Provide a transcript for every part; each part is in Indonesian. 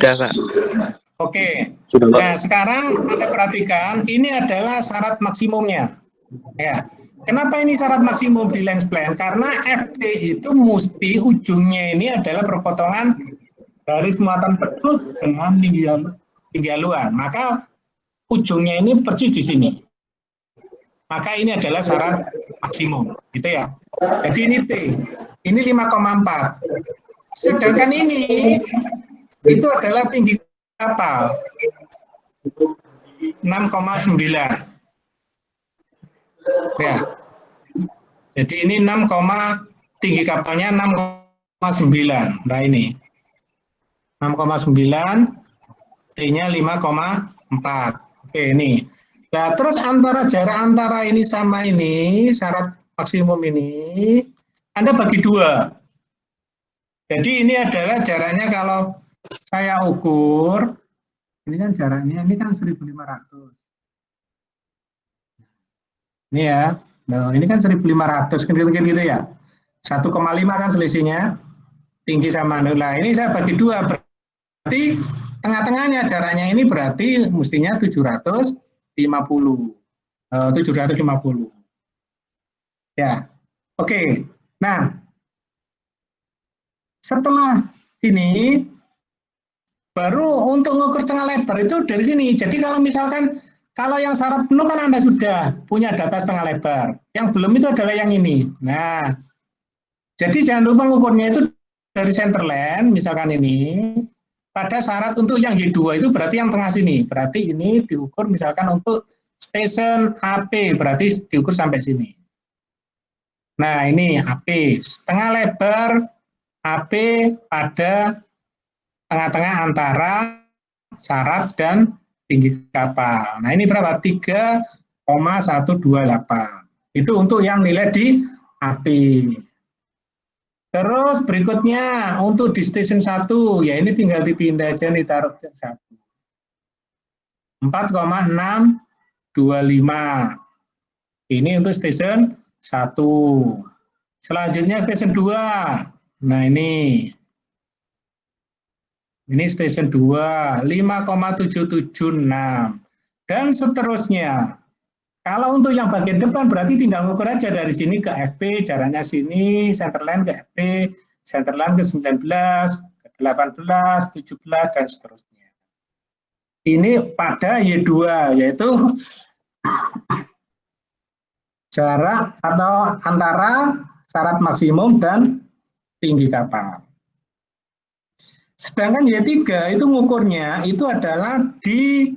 Sudah, Pak. Oke. Sudah, Pak. Nah, sekarang Anda perhatikan, ini adalah syarat maksimumnya. Ya. Kenapa ini syarat maksimum di lens plan? Karena FT itu mesti ujungnya ini adalah perpotongan garis muatan pedut dengan tinggi haluan. Maka ujungnya ini persis di sini. Maka ini adalah syarat maksimum, gitu ya. Jadi ini T, ini 5,4. Sedangkan ini itu adalah tinggi kapal 6,9. Ya. Jadi ini tinggi kapalnya 6,9. Nah ini 6,9, T-nya 5,4. Oke, ini. Nah, terus jarak antara ini sama ini, syarat maksimum ini, Anda bagi 2. Jadi ini adalah jaraknya kalau saya ukur, ini kan jaraknya, ini kan 1.500. Ini ya, nah, ini kan 1.500, kan gitu ya. 1,5 kan selisihnya, tinggi sama nol. Nah, ini saya bagi 2, berarti tengah-tengahnya jaraknya ini berarti mestinya 750. 750. Ya, oke. Nah, setelah ini baru untuk mengukur setengah lebar itu dari sini. Jadi kalau misalkan kalau yang syarat penuh kan Anda sudah punya data setengah lebar. Yang belum itu adalah yang ini. Nah, jadi jangan lupa mengukurnya itu dari centerline, misalkan ini. Pada syarat untuk yang Y2 itu berarti yang tengah sini. Berarti ini diukur misalkan untuk station AP, berarti diukur sampai sini. Nah, ini AP. Setengah lebar AP pada tengah-tengah antara syarat dan tinggi kapal. Nah, ini berapa? 3,128. Itu untuk yang nilai di AP. Terus berikutnya untuk di station 1, ya ini tinggal dipindah aja nih, taruh 1. 4,625. Ini untuk station 1. Selanjutnya station 2. Nah, ini station 2, 5,776. Dan seterusnya. Kalau untuk yang bagian depan berarti tinggal ngukur aja dari sini ke FP, jaraknya sini, centerline ke FP, centerline ke 19, ke 18, 17, dan seterusnya. Ini pada Y2, yaitu jarak atau antara syarat maksimum dan tinggi kapal. Sedangkan Y3 itu ngukurnya itu adalah di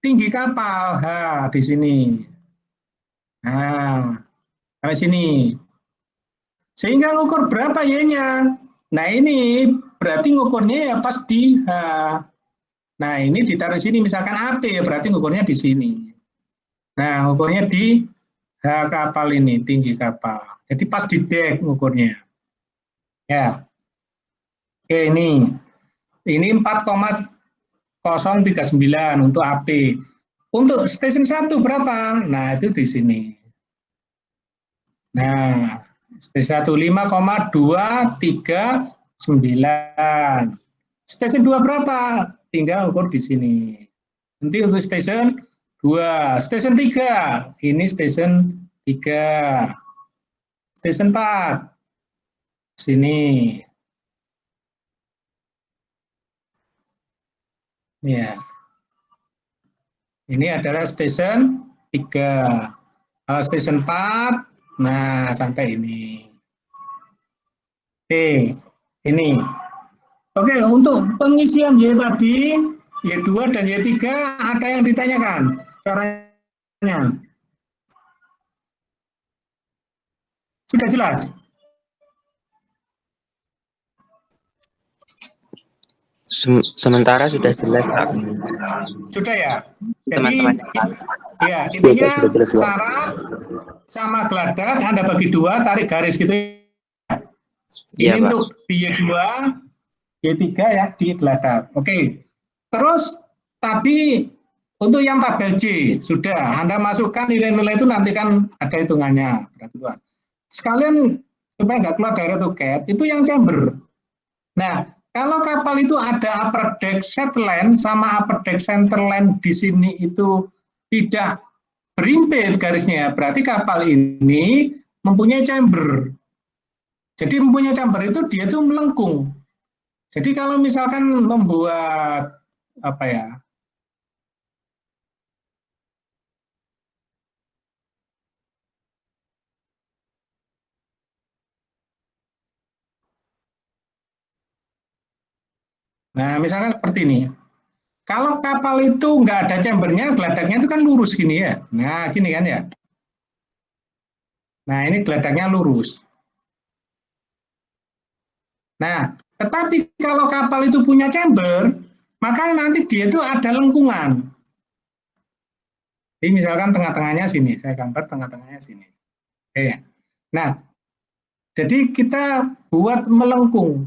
tinggi kapal, di sini. Nah, sampai sini. Sehingga ngukur berapa Y-nya? Nah, ini berarti ngukurnya ya pas di H. Nah, ini ditaruh sini, misalkan AP, berarti ngukurnya di sini. Nah, ngukurnya di H kapal ini, tinggi kapal. Jadi pas di deck ngukurnya. Ya. Oke, ini 4,039 untuk AP. Untuk station 1 berapa? Nah, itu di sini. Nah, station 1 5,239. Station 2 berapa? Tinggal ukur di sini. Nanti untuk station 2. Station 3. Ini station 3. Station 4. Sini. Ya. Ini adalah station 3. Kalau station 4, nah sampai ini. Oke, ini. Oke, untuk pengisian Y tadi, Y2 dan Y3 ada yang ditanyakan caranya. Sudah jelas? Sementara sudah jelas, Pak. Sudah ya? Teman-teman. Ya, intinya syarat sama geladak Anda bagi 2, tarik garis gitu. Iya, ini Pak. untuk di Y2, Y3 ya di geladak. Oke. Terus tadi untuk yang tabel C sudah Anda masukkan nilai-nilai itu, nanti kan ada hitungannya. Sekalian supaya nggak keluar dari AutoCAD itu yang chamber. Nah, Kalau kapal itu ada upper deck set line sama upper deck center line di sini itu tidak berimpit garisnya, berarti kapal ini mempunyai chamber. Jadi mempunyai chamber itu dia tuh melengkung. Jadi kalau misalkan membuat apa ya? Nah, misalkan seperti ini. Kalau kapal itu nggak ada chambernya, geladaknya itu kan lurus gini ya. Nah, gini kan ya. Nah, ini geladaknya lurus. Nah, tetapi kalau kapal itu punya chamber, maka nanti dia itu ada lengkungan. Jadi misalkan tengah-tengahnya sini, saya gambar tengah-tengahnya sini. Oke. Nah, jadi kita buat melengkung.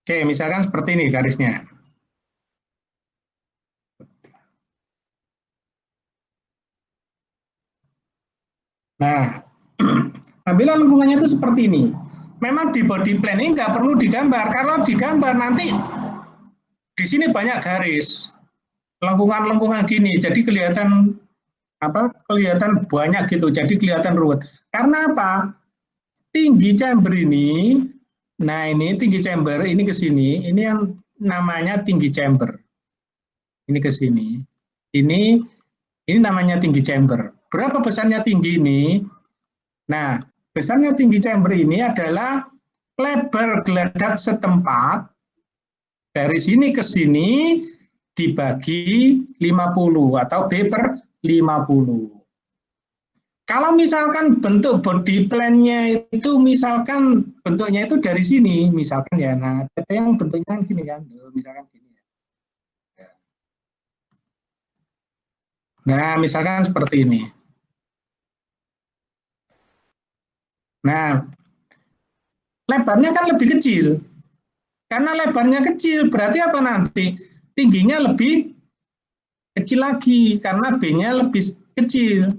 Oke, misalkan seperti ini garisnya. Nah, ambillah lengkungannya itu seperti ini. Memang di body plan ini nggak perlu digambar. Kalau digambar nanti di sini banyak garis, lengkungan-lengkungan gini, jadi kelihatan apa? Kelihatan banyak gitu, jadi kelihatan ruwet. Karena apa? Tinggi chamber ini, nah ini tinggi chamber, ini ke sini, ini yang namanya tinggi chamber. Ini ke sini. Ini namanya tinggi chamber. Berapa besarnya tinggi ini? Nah, besarnya tinggi chamber ini adalah lebar geladak setempat dari sini ke sini dibagi 50 atau B per 50. Kalau misalkan bentuk body plan-nya itu misalkan bentuknya itu dari sini, misalkan ya, nah yang bentuknya gini kan, misalkan gini. Nah, misalkan seperti ini. Nah, lebarnya kan lebih kecil. Karena lebarnya kecil, berarti apa nanti? Tingginya lebih kecil lagi, karena B-nya lebih kecil.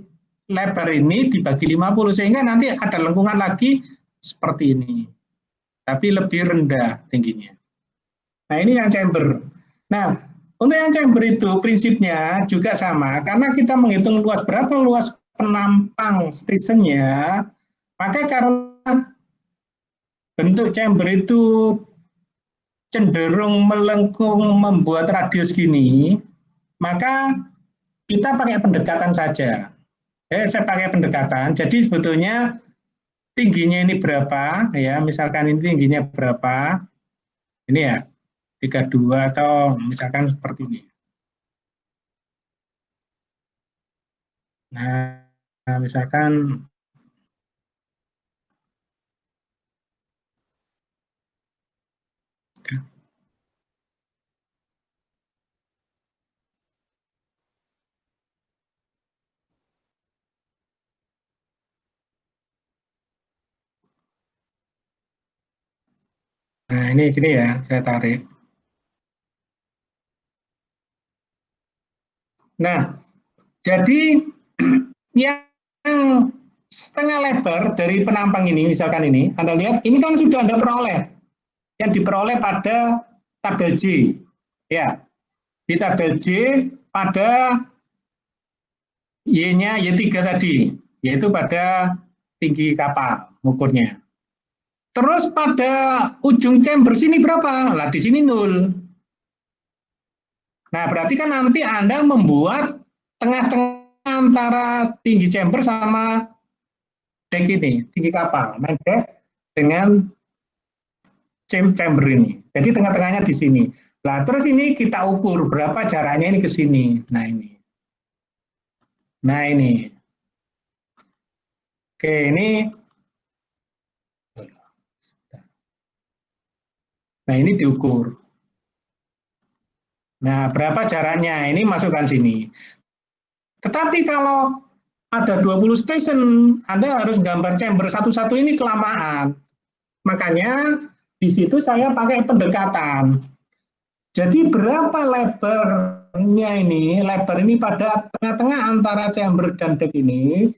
Lebar ini dibagi 50, sehingga nanti ada lengkungan lagi seperti ini. Tapi lebih rendah tingginya. Nah, ini yang chamber. Nah, untuk yang chamber itu prinsipnya juga sama, karena kita menghitung luas berapa luas penampang stationnya, maka karena bentuk chamber itu cenderung melengkung membuat radius gini, maka kita pakai pendekatan saja. Saya pakai pendekatan, jadi sebetulnya tingginya ini berapa, ya misalkan ini tingginya berapa, ini ya 32 atau misalkan seperti ini. Nah, misalkan nah ini gini ya, saya tarik. Nah, jadi yang setengah lebar dari penampang ini, misalkan ini, Anda lihat, ini kan sudah Anda peroleh. Yang diperoleh pada tabel J. Ya, di tabel J pada Y-nya Y3 tadi, yaitu pada tinggi kapal ukurnya. Terus pada ujung chamber sini berapa? Lah di sini 0. Nah, berarti kan nanti Anda membuat tengah-tengah antara tinggi chamber sama deck ini, tinggi kapal, main deck dengan chamber ini. Jadi tengah-tengahnya di sini. Nah, terus ini kita ukur berapa jaraknya ini ke sini. Nah, ini. Nah, ini. Oke, ini. Nah, ini diukur. Nah, berapa jaraknya? Ini masukkan sini. Tetapi kalau ada 20 station, Anda harus gambar chamber satu-satu ini kelamaan. Makanya Di situ saya pakai pendekatan. Jadi berapa lebarnya ini? Lebar ini pada tengah-tengah antara chamber dan deck ini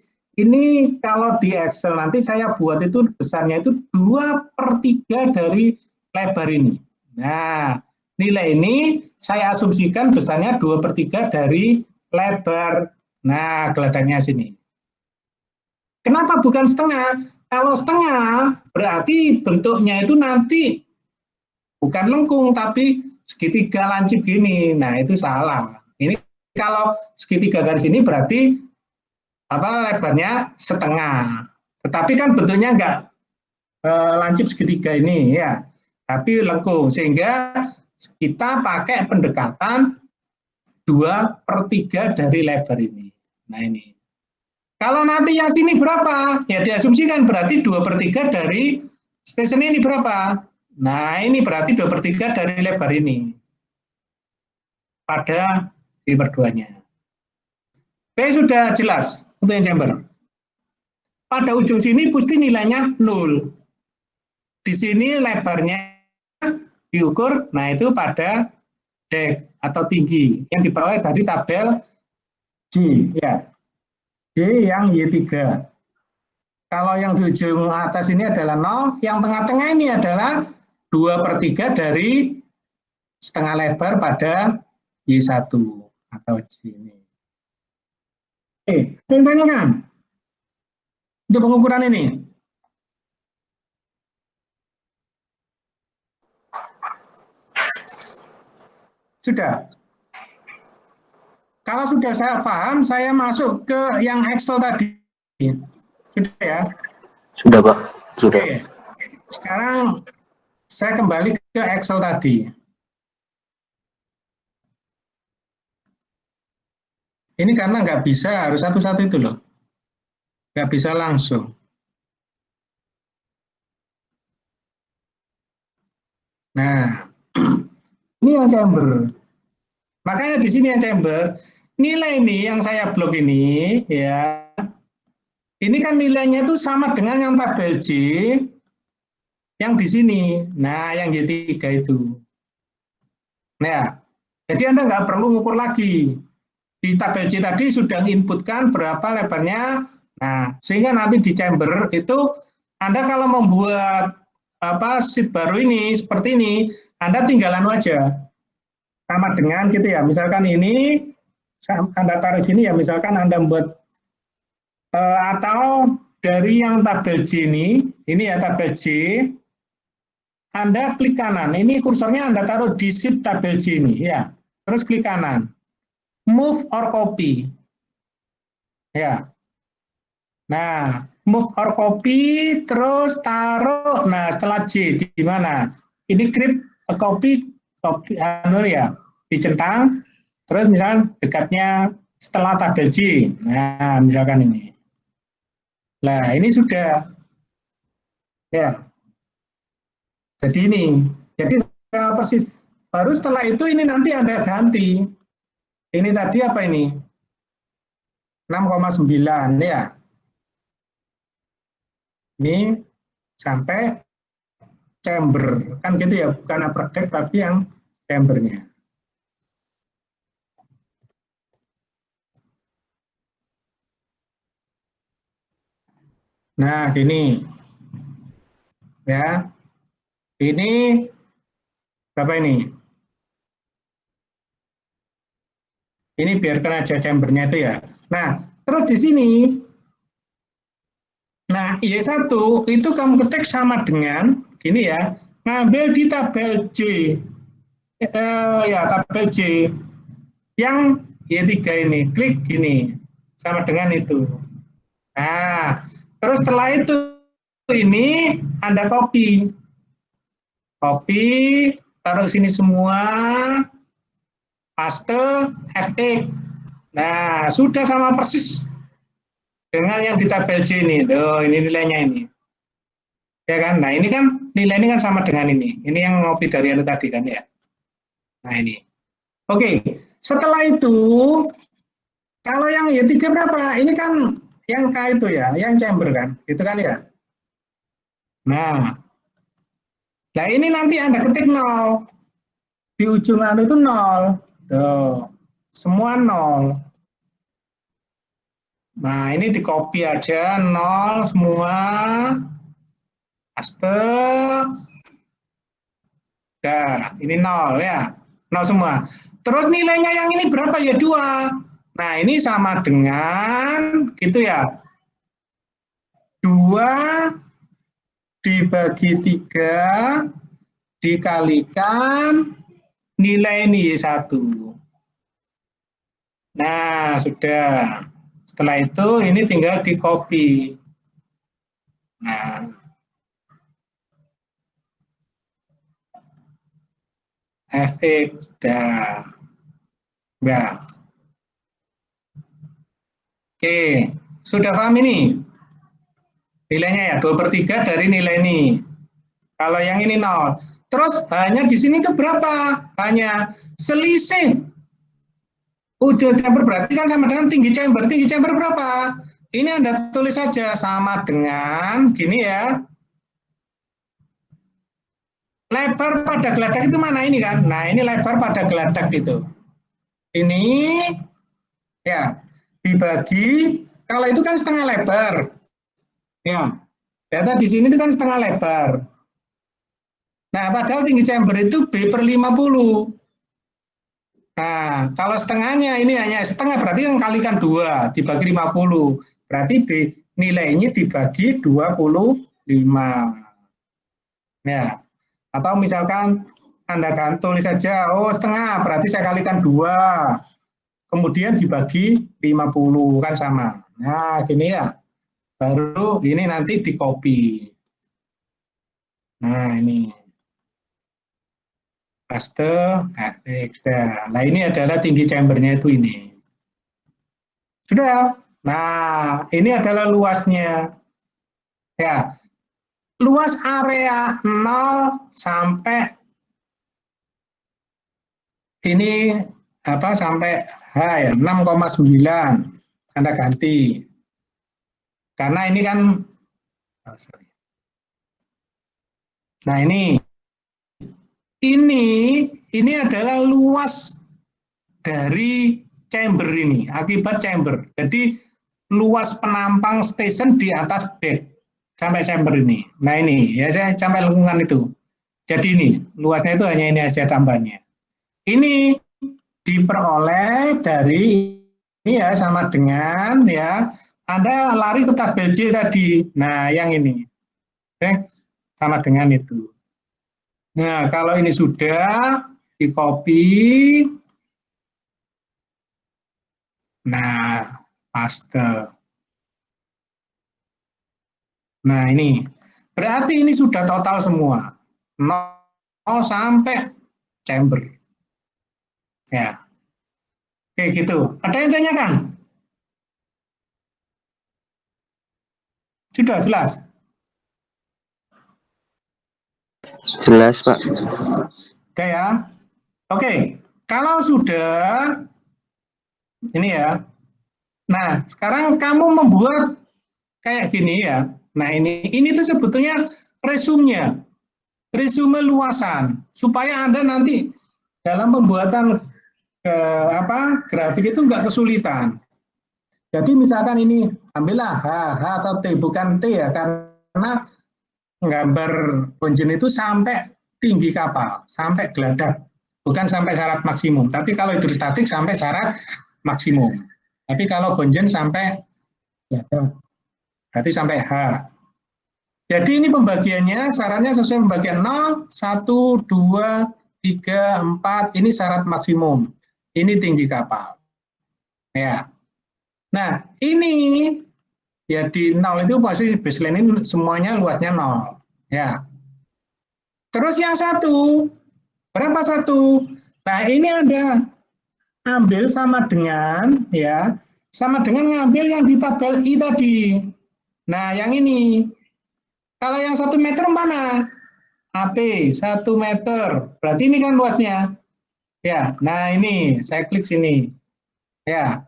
kalau di Excel nanti saya buat itu besarnya itu 2/3 dari lebar ini. Nah, nilai ini saya asumsikan besarnya 2/3 dari lebar. Nah, geladangnya sini. Kenapa bukan setengah? Kalau setengah, berarti bentuknya itu nanti bukan lengkung, tapi segitiga lancip gini. Nah, itu salah. Ini kalau segitiga garis ini berarti lebarnya setengah. Tetapi kan bentuknya enggak lancip segitiga ini ya, tapi lengkung. Sehingga kita pakai pendekatan 2/3 dari lebar ini. Nah, ini. Kalau nanti yang sini berapa? Ya diasumsikan berarti 2/3 dari stesen ini berapa? Nah, ini berarti 2/3 dari lebar ini. Pada fiber 2-nya. Oke, sudah jelas untuk yang chamber. Pada ujung sini pasti nilainya 0. Di sini lebarnya diukur, nah itu pada deck atau tinggi yang diperoleh dari tabel J ya. J yang Y3. Kalau yang di ujung atas ini adalah 0, yang tengah-tengah ini adalah 2/3 dari setengah lebar pada Y1 atau J ini. Oke, tanyakan untuk pengukuran ini. Sudah. Kalau sudah saya paham, saya masuk ke yang Excel tadi. Sudah ya? Sudah, Pak. Sudah. Oke. Sekarang saya kembali ke Excel tadi. Ini karena nggak bisa, harus satu-satu itu loh. Nggak bisa langsung. Nah, ini yang chamber. Makanya di sini yang chamber, nilai ini yang saya blok ini, ya, ini kan nilainya itu sama dengan yang tabel J yang di sini. Nah, yang Y3 itu. Nah, jadi Anda nggak perlu ngukur lagi. Di tabel C tadi sudah inputkan berapa lebarnya. Nah, sehingga nanti di chamber itu Anda kalau membuat sheet baru ini seperti ini, Anda tinggalan aja. Sama dengan gitu ya. Misalkan ini Anda taruh sini ya, misalkan Anda membuat atau dari yang tabel J ini ya tabel J, Anda klik kanan. Ini kursornya Anda taruh di sheet tabel J ini ya. Terus klik kanan. Move or copy. Ya. Nah, move or copy terus taruh. Nah, setelah J di mana? Ini create a copy ya, dicentang. Terus misalnya dekatnya setelah tabel J. Nah, misalkan ini. Nah, ini sudah ya. Jadi ini. Jadi persis baru setelah itu ini nanti Anda ganti. Ini tadi apa ini? 6,9 ya. Ini sampai chamber. Kan gitu ya, bukan upper deck tapi yang chambernya. Nah, gini. Ya. Ini berapa ini? Ini biarkan aja chambernya itu ya. Nah, terus di sini, nah Y1 itu kamu ketik sama dengan, gini ya, ngambil di tabel J. Ya, tabel J. Yang Y3 ini, klik gini, sama dengan itu. Nah, terus setelah itu, ini Anda copy. Copy, taruh sini semua, paste, F8. Nah, sudah sama persis dengan yang di tabel J ini. Tuh, ini nilainya ini. Ya kan? Nah, ini kan nilai ini kan sama dengan ini. Ini yang ngopi dari anu tadi kan ya. Nah, ini. Oke, setelah itu kalau yang Y3 berapa? Ini kan yang K itu ya, yang chamber kan. Itu kan ya. Nah, Nah, ini nanti Anda ketik 0. Di ujung anu itu 0. Tuh. Semua 0. Nah, ini di copy aja 0 semua. Paste. Nah, ini 0 ya. 0 semua. Terus nilainya yang ini berapa ya? 2. Nah, ini sama dengan gitu ya. 2 dibagi 3 dikalikan nilai ini 1. Nah, sudah. Setelah itu ini tinggal di copy. Nah, fx sudah. Ya. Oke, sudah paham ini? Nilainya ya, 2/3 dari nilai ini. Kalau yang ini 0. Terus hanya di sini itu berapa? Hanya selisih. Udah chamber berarti kan sama dengan tinggi chamber. Tinggi chamber berapa? Ini Anda tulis saja sama dengan gini ya. Lebar pada geladak itu mana ini kan? Nah, ini lebar pada geladak itu. Ini ya dibagi, kalau itu kan setengah lebar. Ya. Data di sini itu kan setengah lebar. Nah, padahal tinggi chamber itu B/50. Nah, kalau setengahnya ini hanya setengah, berarti yang kalikan 2, dibagi 50. Berarti nilainya dibagi 25. Ya. Atau misalkan Anda kan tulis saja, oh setengah, berarti saya kalikan 2. Kemudian dibagi 50, kan sama. Nah, gini ya. Baru ini nanti di copy. Nah, ini. Paste, fx. Nah, ini adalah tinggi chambernya itu ini. Sudah. Nah, ini adalah luasnya. Ya, luas area 0 sampai ini apa sampai H ya, 6,9. Anda ganti. Karena ini kan Nah, ini adalah luas dari chamber ini, akibat chamber. Jadi luas penampang station di atas deck sampai chamber ini. Nah, ini ya saya sampai lengkungan itu. Jadi ini luasnya itu hanya ini aja tambahnya. Ini diperoleh dari ini ya sama dengan ya Anda lari ke tabel J tadi. Nah, yang ini. Oke, sama dengan itu. Nah, kalau ini sudah di copy. Nah, paste. Nah, ini. Berarti ini sudah total semua. 0 sampai chamber. Ya. Oke, gitu. Ada yang tanyakan? Sudah jelas? Jelas, Pak. Oke ya. Oke, kalau sudah ini ya. Nah, sekarang kamu membuat kayak gini ya. Nah, ini tuh sebetulnya resume-nya. Resume luasan supaya Anda nanti dalam pembuatan grafik itu nggak kesulitan. Jadi misalkan ini ambillah H atau T, bukan T ya, karena gambar bonjen itu sampai tinggi kapal, sampai geladak, bukan sampai syarat maksimum. Tapi kalau hidrostatik sampai syarat maksimum. Tapi kalau bonjen sampai geladak, berarti sampai H. Jadi ini pembagiannya, syaratnya sesuai pembagian 0, 1, 2, 3, 4, ini syarat maksimum. Ini tinggi kapal. Ya. Nah, ini ya di 0 itu pasti baseline ini semuanya luasnya 0. Ya. Terus yang 1, berapa 1? Nah, ini ada ambil sama dengan ya, sama dengan ngambil yang di tabel I tadi. Nah, yang ini. Kalau yang 1 meter mana? AP 1 meter. Berarti ini kan luasnya. Ya, nah ini saya klik sini. Ya.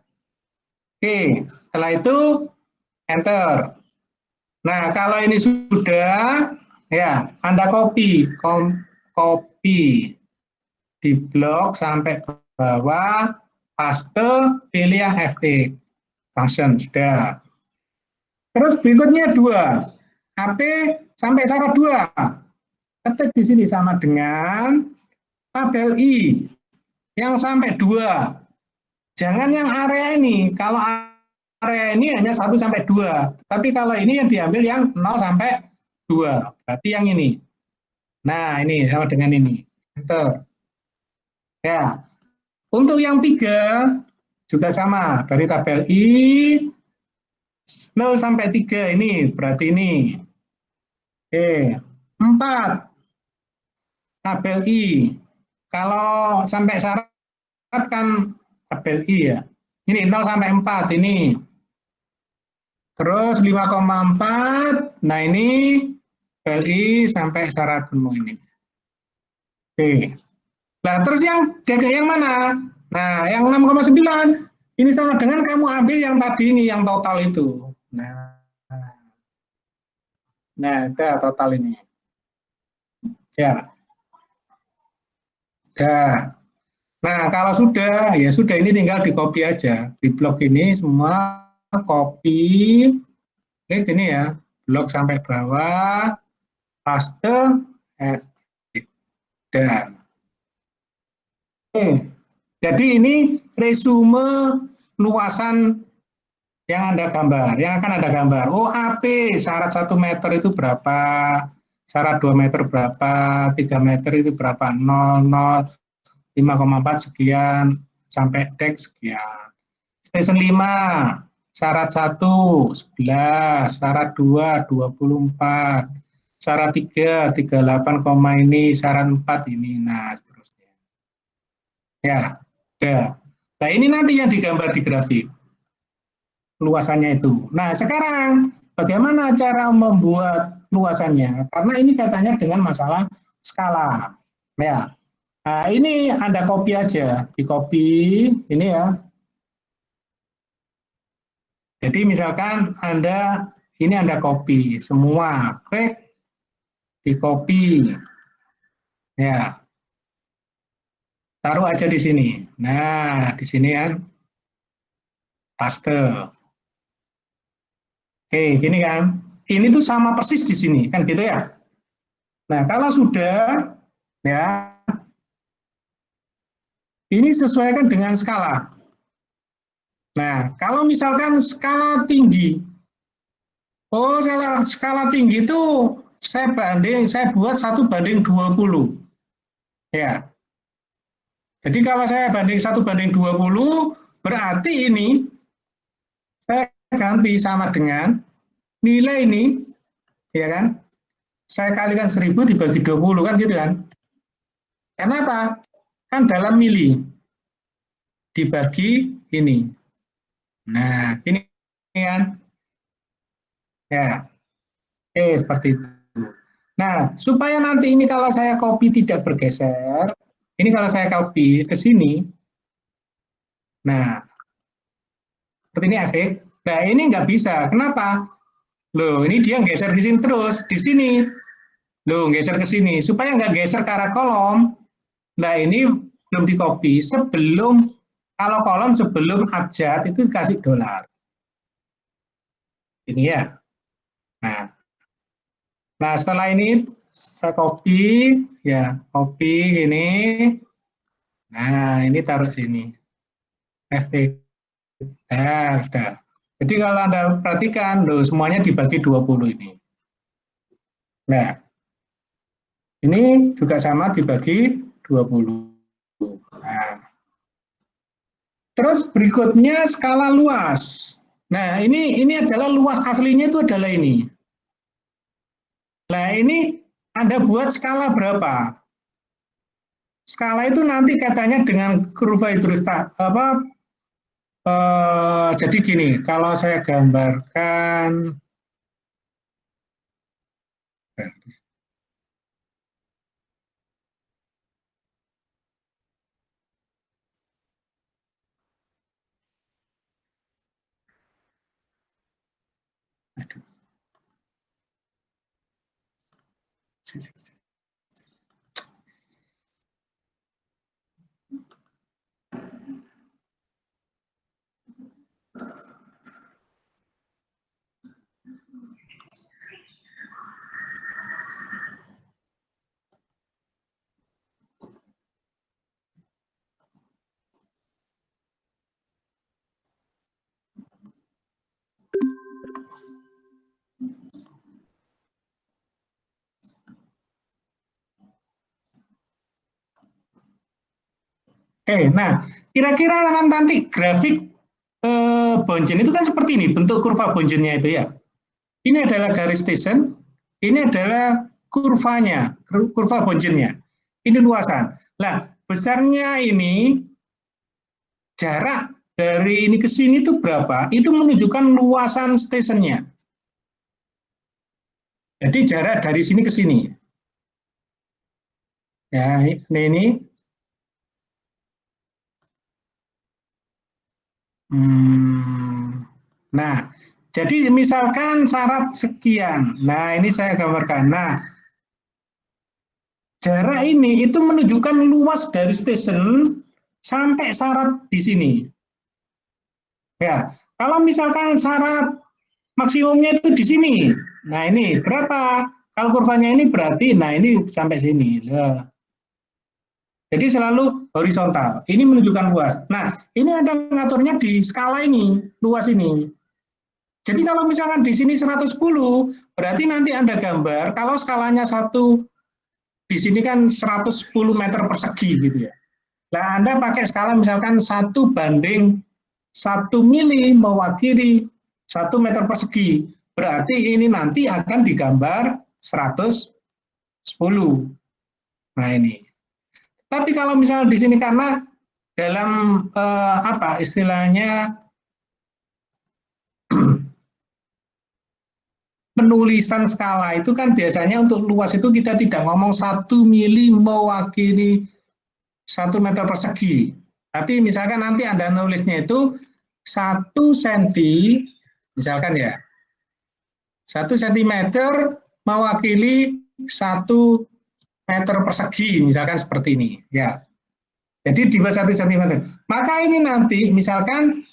Oke, setelah itu enter. Nah, kalau ini sudah Ya, Anda copy di blok sampai bawah, paste, pilih yang FE, function, sudah. Terus berikutnya 2, AP sampai syarat 2. Ketik di sini sama dengan tabel I yang sampai 2. Jangan yang area ini. Kalau area ini hanya 1 sampai 2. Tapi kalau ini yang diambil yang 0 sampai 2. Berarti yang ini. Nah, ini sama dengan ini. Enter. Ya. Untuk yang 3 juga sama. Dari tabel I 0 sampai 3 ini berarti ini. Oke. 4 tabel I. Kalau sampai syarat kan tabel I ya. Ini 0 sampai 4 ini. Terus 5,4. Nah, ini tabel I sampai syarat penuh ini. Oke. Nah, terus yang mana? Nah, yang 6,9 ini sama dengan kamu ambil yang tadi ini, yang total itu. Nah, udah total ini. Ya, udah. Nah, kalau sudah, ya sudah ini tinggal di copy aja. Di blok ini semua copy, klik ini ya, blok sampai bawah, paste, edit. Dan jadi ini resume luasan yang Anda gambar, yang akan Anda gambar. Oh, AP, syarat 1 meter itu berapa, syarat 2 meter berapa, 3 meter itu berapa, 0, 5,4 sekian, sampai Dex sekian. Station 5, syarat 1, 11, syarat 2, 24, syarat 3, 38, ini, syarat 4 ini, nah seterusnya. Ya, ya. Nah ini nanti yang digambar di grafik, luasannya itu. Nah sekarang bagaimana cara membuat luasannya? Karena ini katanya dengan masalah skala. Ya, nah ini Anda copy aja, di copy ini ya. Jadi misalkan ini Anda copy semua, klik di copy, ya taruh aja di sini. Nah di sini kan paste. Oke, gini kan. Ini tuh sama persis di sini, kan gitu ya. Nah kalau sudah, ya ini sesuaikan dengan skala. Nah kalau misalkan skala tinggi, oh skala tinggi itu saya buat 1:20. Ya, jadi kalau saya banding 1:20, berarti ini saya ganti sama dengan nilai ini, ya kan? Saya kalikan 1000 dibagi 20 kan gitu kan? Kenapa? Kan dalam mili dibagi ini. Nah, ini kan? Ya, seperti itu. Nah, supaya nanti ini kalau saya copy tidak bergeser, ini kalau saya copy ke sini, nah, seperti ini efek. Nah, ini nggak bisa. Kenapa? Loh, ini dia geser di sini terus, di sini. Loh, geser ke sini. Supaya nggak geser ke arah kolom, nah ini belum di copy. Kalau kolom sebelum abjad itu dikasih dolar. Ini ya. Nah, nah setelah ini saya copy, ya copy ini. Nah, ini taruh sini. FP. Nah, sudah. Jadi kalau Anda perhatikan, loh, semuanya dibagi 20 ini. Nah, ini juga sama dibagi 20. Nah, terus berikutnya skala luas. Nah, ini adalah luas aslinya itu adalah ini. Nah, ini Anda buat skala berapa? Skala itu nanti katanya dengan kurva hidrostat apa jadi gini, kalau saya gambarkan Oke, nah kira-kira nanti grafik Bungeon itu kan seperti ini, bentuk kurva Bungeonnya itu ya. Ini adalah garis station, ini adalah kurvanya, kurva Bungeonnya. Ini luasan. Nah, besarnya ini, jarak dari ini ke sini itu berapa? Itu menunjukkan luasan stationnya. Jadi jarak dari sini ke sini. Ya, ini. Nah, jadi misalkan syarat sekian. Nah, ini saya gambarkan. Nah, jarak ini itu menunjukkan luas dari stasiun sampai syarat di sini. Ya, kalau misalkan syarat maksimumnya itu di sini. Nah, ini berapa? Kalau kurvanya ini berarti, nah ini sampai sini. Jadi selalu horizontal. Ini menunjukkan luas. Nah, ini ada ngaturnya di skala ini, luas ini. Jadi kalau misalkan di sini 110, berarti nanti Anda gambar, kalau skalanya satu, di sini kan 110 meter persegi gitu ya. Nah, Anda pakai skala misalkan 1:1 mili mewakili 1 meter persegi. Berarti ini nanti akan digambar 110. Nah ini. Tapi kalau misalnya di sini karena dalam apa istilahnya penulisan skala itu kan biasanya untuk luas itu kita tidak ngomong 1 mili mewakili 1 meter persegi. Tapi misalkan nanti Anda nulisnya itu 1 senti, misalkan ya, 1 sentimeter mewakili 1 meter persegi, misalkan seperti ini. Ya, jadi di bawah 1 sentimeter. Maka ini nanti misalkan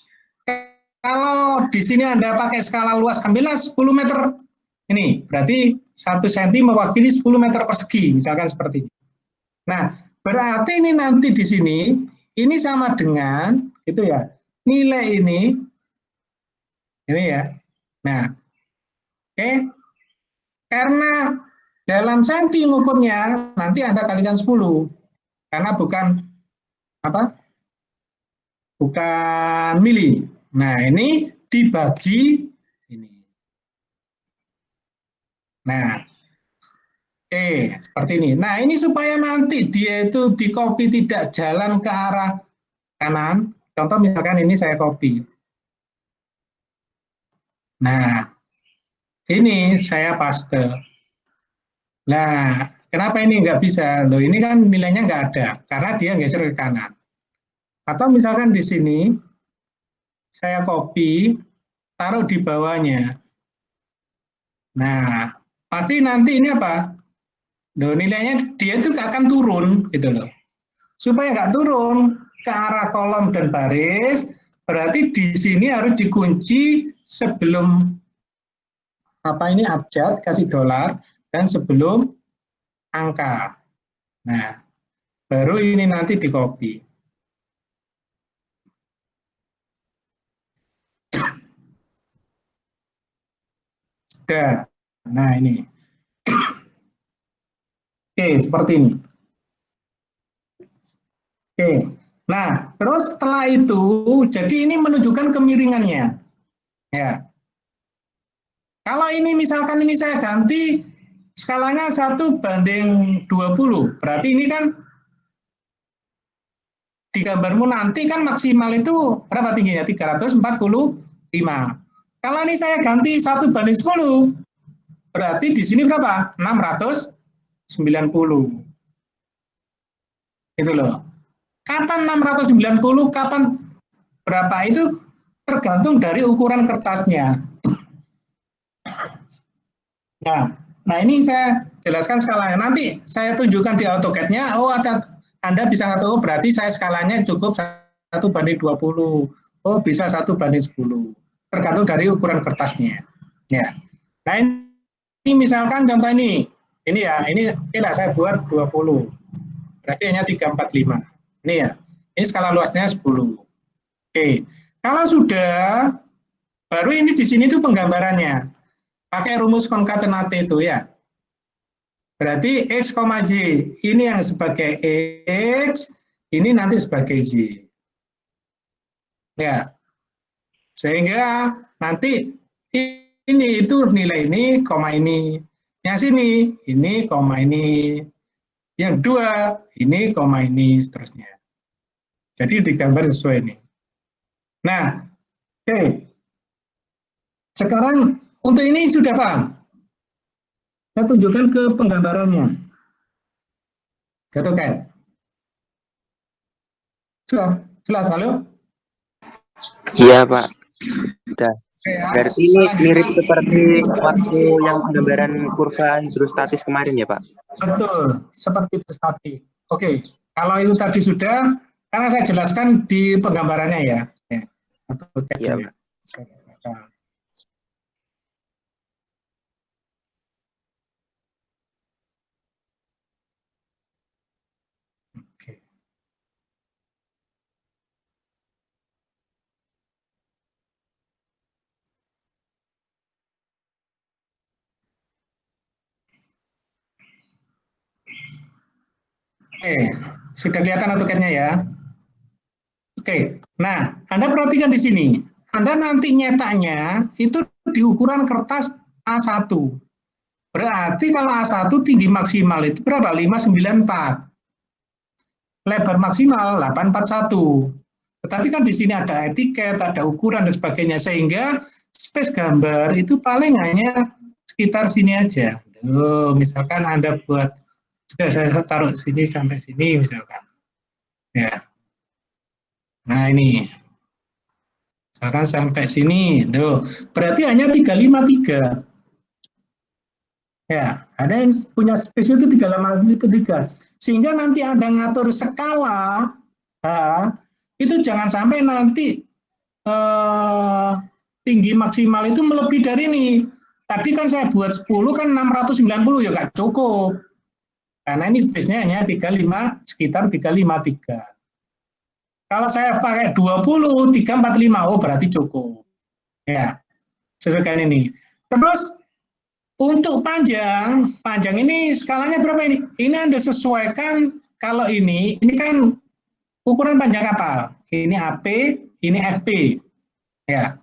kalau di sini Anda pakai skala luas, ambillah 10 meter. Ini berarti 1 senti mewakili 10 meter persegi, misalkan seperti ini. Nah, berarti ini nanti di sini, ini sama dengan, gitu ya, nilai ini ya. Nah, oke, karena dalam senti ngukurnya, nanti Anda kalikan 10, karena bukan apa? Bukan mili. Nah, ini dibagi ini. Nah, seperti ini. Nah, ini supaya nanti dia itu di copy tidak jalan ke arah kanan. Contoh misalkan ini saya copy. Nah, ini saya paste. Nah, kenapa ini nggak bisa? Loh, ini kan nilainya nggak ada, karena dia geser ke kanan. Atau misalkan di sini, saya copy, taruh di bawahnya. Nah, pasti nanti ini apa? Loh, nilainya dia itu akan turun, gitu loh. Supaya nggak turun ke arah kolom dan baris, berarti di sini harus dikunci sebelum apa ini abjad, kasih dolar, dan sebelum angka. Nah, baru ini nanti di copy. Udah. Nah, ini. Oke, seperti ini. Oke. Nah, terus setelah itu, jadi ini menunjukkan kemiringannya. Ya. Kalau ini misalkan ini saya ganti skalanya 1:20, berarti ini kan di gambarmu nanti kan maksimal itu berapa tingginya? 345. Kalau ini saya ganti 1:10, berarti di sini berapa? 690. Itu loh. Kapan 690, kapan berapa itu tergantung dari ukuran kertasnya. Nah, ini saya jelaskan skalanya. Nanti saya tunjukkan di AutoCAD-nya, oh Anda bisa ngatur, oh berarti saya skalanya cukup 1:20. Oh bisa 1:10. Tergantung dari ukuran kertasnya. Ya. Nah ini misalkan contoh ini ya, ini oke lah saya buat 20. Berarti hanya 345. Ini ya, ini skala luasnya 10. Oke, kalau sudah, baru ini di sini tuh penggambarannya. Pakai rumus konkatenate itu ya. Berarti X, Y. Ini yang sebagai X, ini nanti sebagai Y. Ya. Sehingga nanti ini itu nilai ini, koma ini. Yang sini, ini, koma ini. Yang dua, ini, koma ini, seterusnya. Jadi digambar sesuai ini. Nah, oke. Sekarang untuk ini sudah paham? Saya tunjukkan ke penggambarannya. AutoCAD. Sudah, jelas, halo? Iya Pak. Udah. Oke, Berarti ini mirip selanjutnya. seperti waktu yang penggambaran kurva hidrostatis kemarin ya Pak? Betul, seperti itu tadi. Oke, kalau itu tadi sudah, karena saya jelaskan di penggambarannya ya. Iya AutoCAD-nya. Pak. Oke. Oke, sudah kelihatan AutoCAD-nya ya. Oke, nah Anda perhatikan di sini. Anda nanti nyetaknya itu di ukuran kertas A1. Berarti kalau A1 tinggi maksimal itu berapa? 594. Lebar maksimal 841. Tetapi kan di sini ada etiket, ada ukuran dan sebagainya, sehingga space gambar itu paling hanya sekitar sini aja. Misalkan Anda buat, sudah saya taruh sini sampai sini misalkan. Ya. Nah ini, misalkan sampai sini, berarti hanya 353. Ya, ada yang punya space itu 353. Sehingga nanti Anda ngatur skala, itu jangan sampai nanti tinggi maksimal itu melebihi dari ini. Tadi kan saya buat 10 kan 690 ya nggak cukup. Karena ini space-nya hanya 35, sekitar 353. Kalau saya pakai 20, 345, oh berarti cukup. Ya, sesuaikan ini. Terus untuk panjang ini skalanya berapa ini? Ini Anda sesuaikan, kalau ini kan ukuran panjang kapal. Ini AP, ini FP. Ya.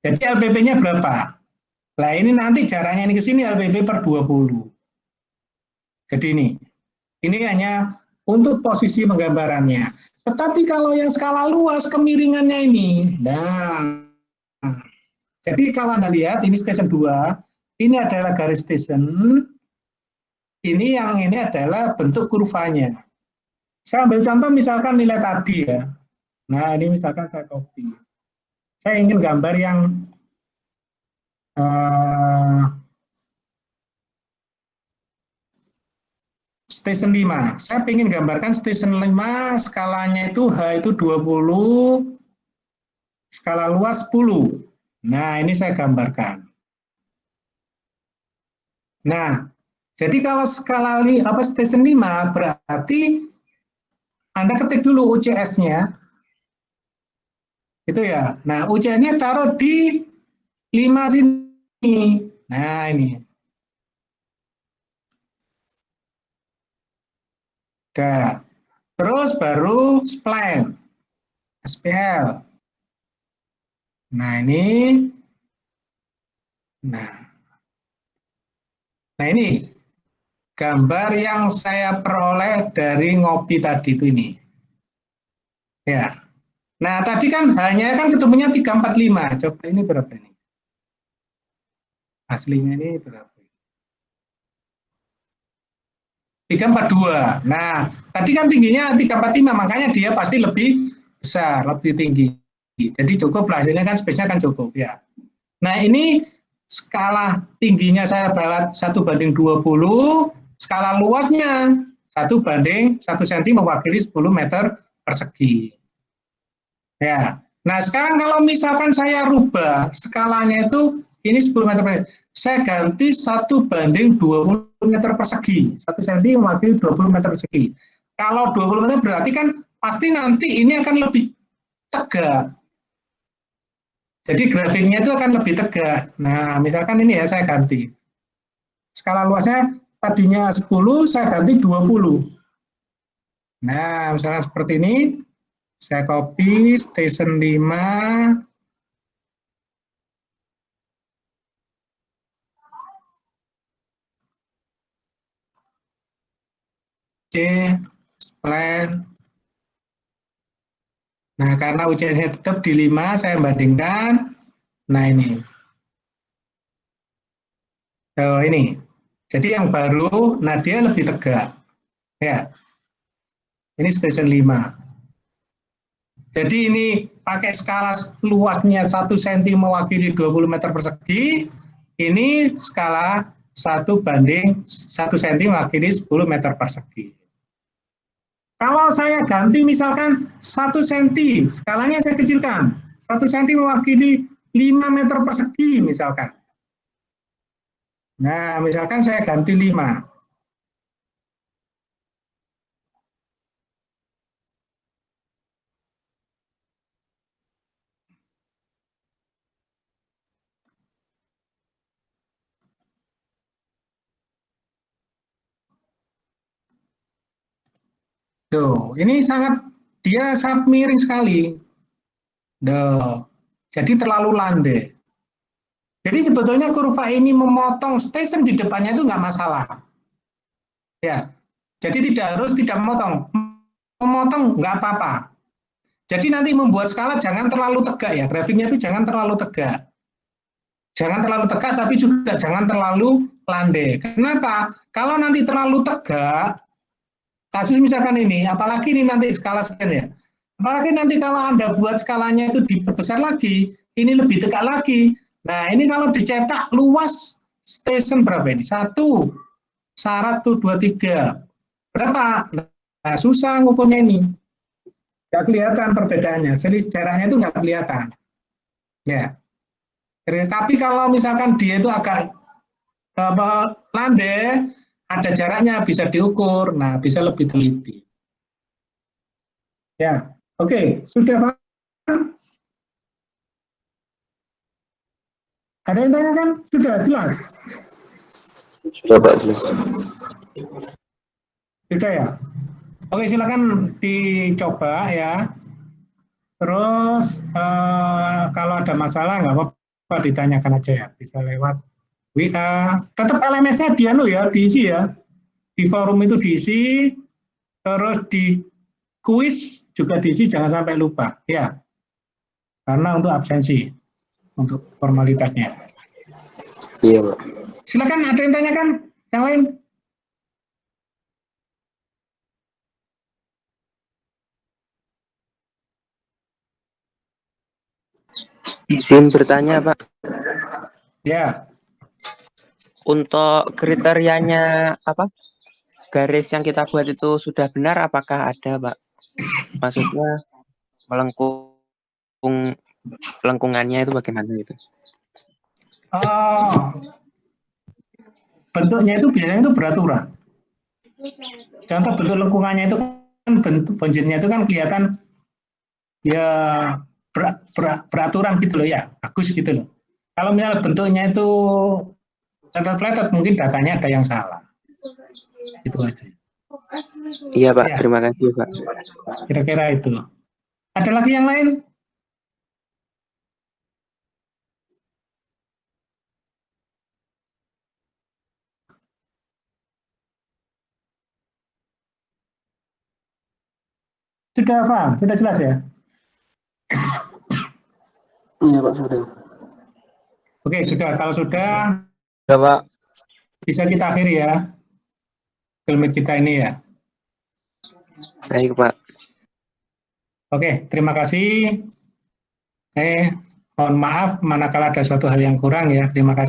Jadi LPP-nya berapa? Nah ini nanti jaraknya ini ke sini LPP per 20. Jadi ini hanya untuk posisi penggambarannya. Tetapi kalau yang skala luas kemiringannya ini, nah, jadi kalau Anda lihat ini station 2, ini adalah garis station, ini adalah bentuk kurvanya. Saya ambil contoh misalkan nilai tadi ya. Nah ini misalkan saya copy. Saya ingin gambar yang station 5. Saya ingin gambarkan station 5, skalanya itu H itu 20, skala luas 10. Nah, ini saya gambarkan. Nah, jadi kalau skala station 5 berarti Anda ketik dulu UCS-nya. Itu ya. Nah, UCS-nya taruh di 5 sini. Nah, ini. Udah. Terus baru spline. SPL. Nah, ini. Nah ini gambar yang saya peroleh dari ngopi tadi itu ini. Ya. Nah, tadi kan hanya kan ketemunya 345. Coba ini berapa ini? Aslinya ini berapa? 342. Nah, tadi kan tingginya 345, makanya dia pasti lebih besar, lebih tinggi. Jadi cukup lah, hasilnya kan space-nya kan cukup ya. Nah, ini skala tingginya saya buat 1:20, skala luasnya 1 cm mewakili 10 meter persegi. Ya. Nah, sekarang kalau misalkan saya rubah skalanya itu ini 10 meter persegi, saya ganti 1:20 meter persegi. 1 cm mewakili 20 meter persegi. Kalau 20 meter berarti kan pasti nanti ini akan lebih tegak. Jadi grafiknya itu akan lebih tegak. Nah, misalkan ini ya saya ganti. Skala luasnya tadinya 10, saya ganti 20. Nah, misalnya seperti ini. Saya copy station 5. C, plan. Nah, karena ujiannya tetap di 5, saya bandingkan. Nah, ini. Oh, ini. Jadi yang baru, nah dia lebih tegak. Ya. Ini station 5. Jadi ini pakai skala luasnya 1 cm mewakili 20 meter persegi. Ini skala 1:1 cm mewakili 10 meter persegi. Kalau saya ganti misalkan 1 cm, skalanya saya kecilkan. 1 cm mewakili 5 meter persegi misalkan. Nah, misalkan saya ganti 5. Tuh, ini dia sangat miring sekali. Duh, jadi terlalu landai. Jadi sebetulnya kurva ini memotong station di depannya itu nggak masalah. Ya, jadi tidak memotong. Memotong nggak apa-apa. Jadi nanti membuat skala jangan terlalu tegak ya, grafiknya itu jangan terlalu tegak. Jangan terlalu tegak, tapi juga jangan terlalu landai. Kenapa? Kalau nanti terlalu tegak, kasus misalkan ini, apalagi ini nanti skala sekian ya, apalagi nanti kalau Anda buat skalanya itu diperbesar lagi, ini lebih tegak lagi. Nah, ini kalau dicetak luas station berapa ini? 1, syarat tuh 2, 3. Berapa? Nah, susah ngukurnya ini. Nggak kelihatan perbedaannya. Selisih jaraknya itu nggak kelihatan. Ya. Tapi kalau misalkan dia itu agak landai, ada jaraknya bisa diukur. Nah, bisa lebih teliti. Ya, oke. Sudah Pak? Ada yang tanyakan? Sudah jelas? Sudah Pak, jelas. Sudah ya? Oke, silakan dicoba ya. Terus kalau ada masalah nggak apa-apa ditanyakan aja ya. Bisa lewat WA. Tetap LMS-nya diisi ya. Di forum itu diisi. Terus di kuis juga diisi, jangan sampai lupa ya. Karena untuk absensi, untuk formalitasnya. Iya Pak. Silakan, ada yang tanyakan? Yang lain? Izin bertanya, Pak. Ya. Untuk kriterianya apa? Garis yang kita buat itu sudah benar apakah ada, Pak? Maksudnya lengkungannya itu bagaimana gitu? Bentuknya itu biasanya itu beraturan. Contoh bentuk lengkungannya itu kan bentuk bonjitnya itu kan kelihatan ya beraturan gitu loh ya, bagus gitu loh. Kalau misalnya bentuknya itu flat mungkin datanya ada yang salah. Itu aja. Iya Pak, Ya, terima kasih Pak. kira-kira itu. Ada lagi yang lain? Sudah paham? Sudah jelas ya? Iya Pak, sudah. Oke, sudah. Kalau sudah, Ya Pak. bisa kita akhiri ya. Filmit kita ini ya. Baik Pak. Oke, terima kasih. Mohon maaf manakala ada suatu hal yang kurang ya. Terima kasih.